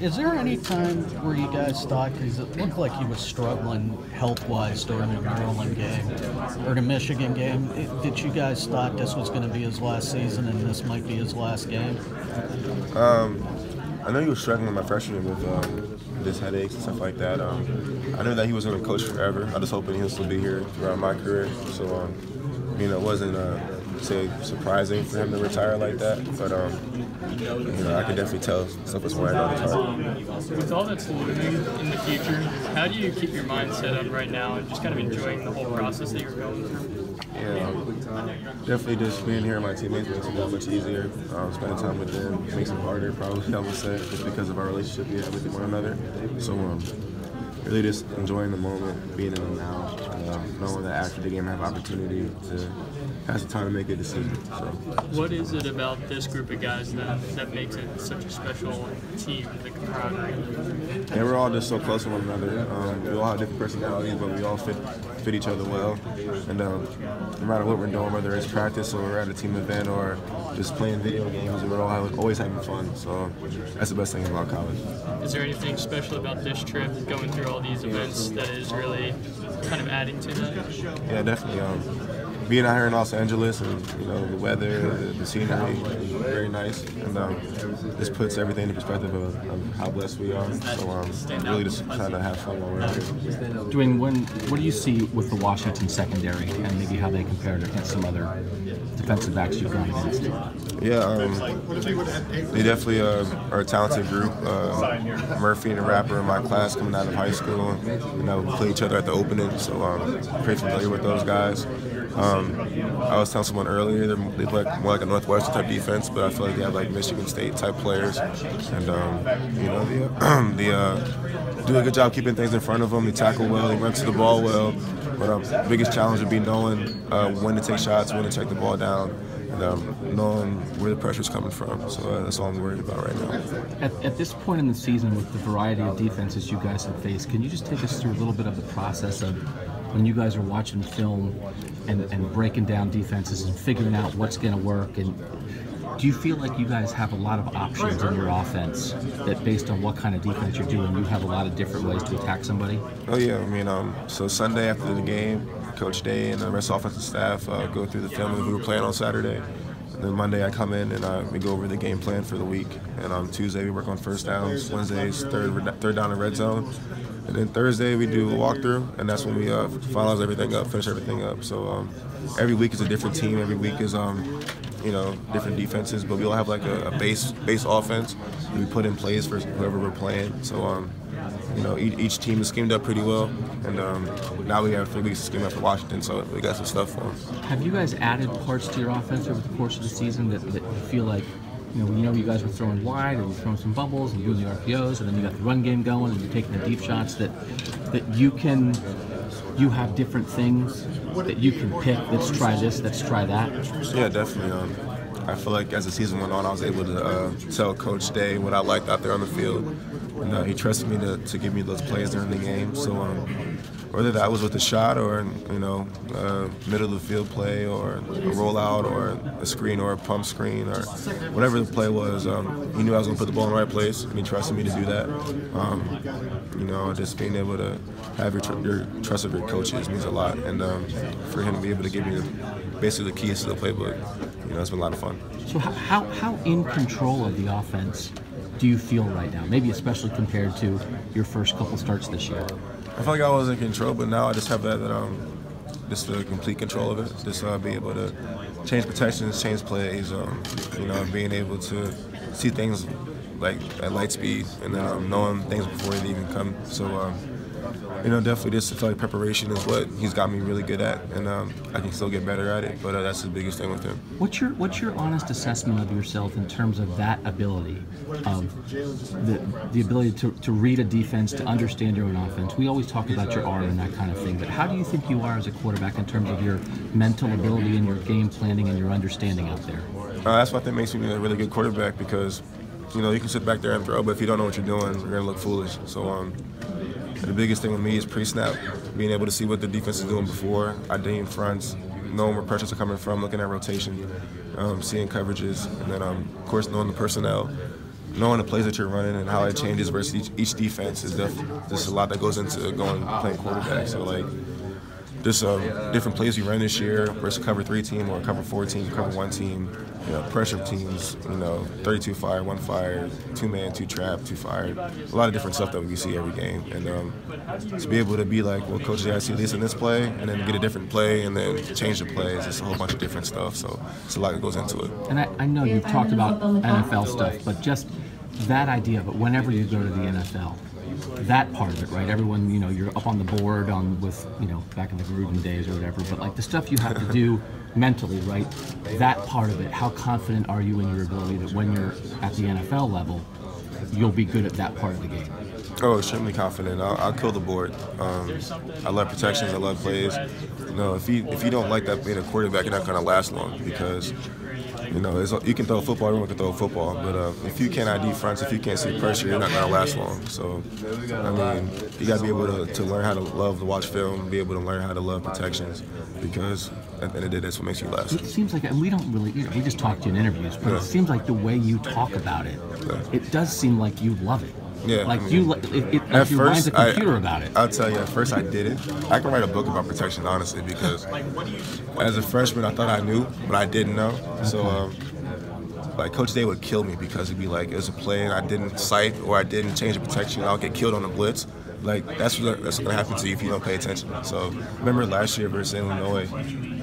Is there any time where you guys thought, because it looked like he was struggling health-wise during the Maryland game, or the Michigan game, did you guys thought this was going to be his last season and this might be his last game? I know he was struggling my freshman year with his headaches and stuff like that. I knew that he was going to coach forever. I was hoping he'll still be here throughout my career. So, it wasn't say surprising for him to retire like that, but I could definitely tell stuff was right on his heart. With all that's looming in the future, how do you keep your mind set up right now and just kind of enjoying the whole process that you're going through? Yeah, definitely just being here with my teammates makes it that much easier. Spending time with them makes it harder, probably, I would say, just because of our relationship we have with one another. So, really just enjoying the moment, being in the now, knowing that after the game I have opportunity to have some time to make a decision. So. What is it about this group of guys that makes it such a special team, the camaraderie? Yeah, we're all just so close to one another. We all have different personalities, but we all fit each other well. And no matter what we're doing, whether it's practice or we're at a team event or just playing video games, we're all always having fun. So that's the best thing about college. Is there anything special about this trip, going through all these events, that is really kind of adding to that? Yeah, definitely. Being out here in Los Angeles and the weather, the scenery is very nice, and this puts everything in perspective of how blessed we are. So really just kind of have fun while we're out here. Dwayne, what do you see with the Washington secondary and maybe how they compare it against some other defensive backs you've gone against? Yeah, they definitely are a talented group. Murphy and the rapper in my class coming out of high school, we play each other at the opening, so I'm pretty familiar with those guys. I was telling someone earlier they play more like a Northwestern type defense, but I feel like they have like Michigan State type players, and they do a good job keeping things in front of them. They tackle well, they run to the ball well. But the biggest challenge would be knowing when to take shots, when to check the ball down, and knowing where the pressure's coming from. So that's all I'm worried about right now. At this point in the season, with the variety of defenses you guys have faced, can you just take us through a little bit of the process of when you guys are watching film and breaking down defenses and figuring out what's going to work? And do you feel like you guys have a lot of options in your offense that based on what kind of defense you're doing, you have a lot of different ways to attack somebody? Oh yeah, so Sunday after the game, Coach Day and the rest of the offensive staff go through the film of who we're playing on Saturday. And then Monday I come in and we go over the game plan for the week. And on Tuesday we work on first downs, Wednesdays third down and red zone. And then Thursday we do a walkthrough, and that's when we finalize everything up, finish everything up. So every week is a different team. Every week is different defenses, but we all have like a base offense that we put in place for whoever we're playing. So each team is schemed up pretty well, and now we have 3 weeks to scheme up for Washington, so we got some stuff for them. Have you guys added parts to your offense over the course of the season that you feel like, you guys were throwing wide or you're throwing some bubbles and doing the RPOs, and then you got the run game going and you're taking the deep shots that you have different things that you can pick, let's try this, let's try that? Yeah, definitely. I feel like as the season went on, I was able to tell Coach Day what I liked out there on the field. And he trusted me to give me those plays during the game. So whether that was with a shot or middle of the field play or a rollout or a screen or a pump screen or whatever the play was, he knew I was going to put the ball in the right place, and he trusted me to do that. Just being able to have your trust of your coaches means a lot, and for him to be able to give me basically the keys to the playbook, it's been a lot of fun. So how in control of the offense do you feel right now? Maybe especially compared to your first couple starts this year. I feel like I was in control, but now I just have that just the complete control of it. Just be able to change protections, change plays. Being able to see things like at light speed, and then knowing things before they even come. So definitely just feel like preparation is what he's got me really good at, and I can still get better at it, but that's the biggest thing with him. What's your honest assessment of yourself in terms of that ability, of the ability to read a defense, to understand your own offense? We always talk about your arm and that kind of thing, but how do you think you are as a quarterback in terms of your mental ability and your game planning and your understanding out there? That's what I think makes me a really good quarterback, because you can sit back there and throw, but if you don't know what you're doing, you're going to look foolish. So the biggest thing with me is pre-snap, being able to see what the defense is doing before, identifying fronts, knowing where pressures are coming from, looking at rotation, seeing coverages, and then, of course, knowing the personnel, knowing the plays that you're running and how it changes versus each defense is just a lot that goes into playing quarterback. So like, just different plays we run this year versus a cover 3 team or a cover 4 team, cover 1 team, pressure teams, 32 fire, 1 fire, 2-man, 2 trap, 2 fire, a lot of different stuff that we see every game. And to be able to be like, well, Coach, I see this in this play, and then get a different play, and then change the plays, it's a whole bunch of different stuff. So it's a lot that goes into it. And I know you've talked about NFL stuff, but just that idea, but whenever you go to the NFL, that part of it, right? Everyone, you're up on the board with, back in the Gruden days or whatever, but like the stuff you have to do mentally, right? That part of it, how confident are you in your ability that when you're at the NFL level, you'll be good at that part of the game? Oh, extremely confident. I'll kill the board. I love protections. I love plays. If you don't like that being a quarterback, you're not going to last long because you can throw a football, everyone can throw a football, but if you can't ID fronts, if you can't see pressure, you're not going to last long. So, you got to be able to learn how to love to watch film, be able to learn how to love protections, because at the end of the day, that's what makes you last. It seems like, and we don't really, we just talk to you in interviews, but it seems like the way you talk about it, it does seem like you love it. Yeah, like you remind the computer about it. I'll tell you, at first I didn't. I can write a book about protection, honestly, because as a freshman I thought I knew, but I didn't know. So, like Coach Day would kill me because he'd be like, "It was a play and I didn't sight or I didn't change the protection, I'll get killed on the blitz." Like that's gonna happen to you if you don't pay attention. So remember last year versus Illinois,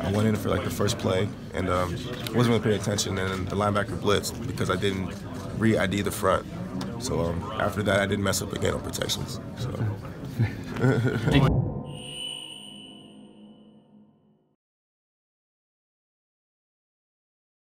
I went in for like the first play and wasn't really paying attention, and the linebacker blitzed because I didn't re-ID the front. So after that, I didn't mess up again on protections. So.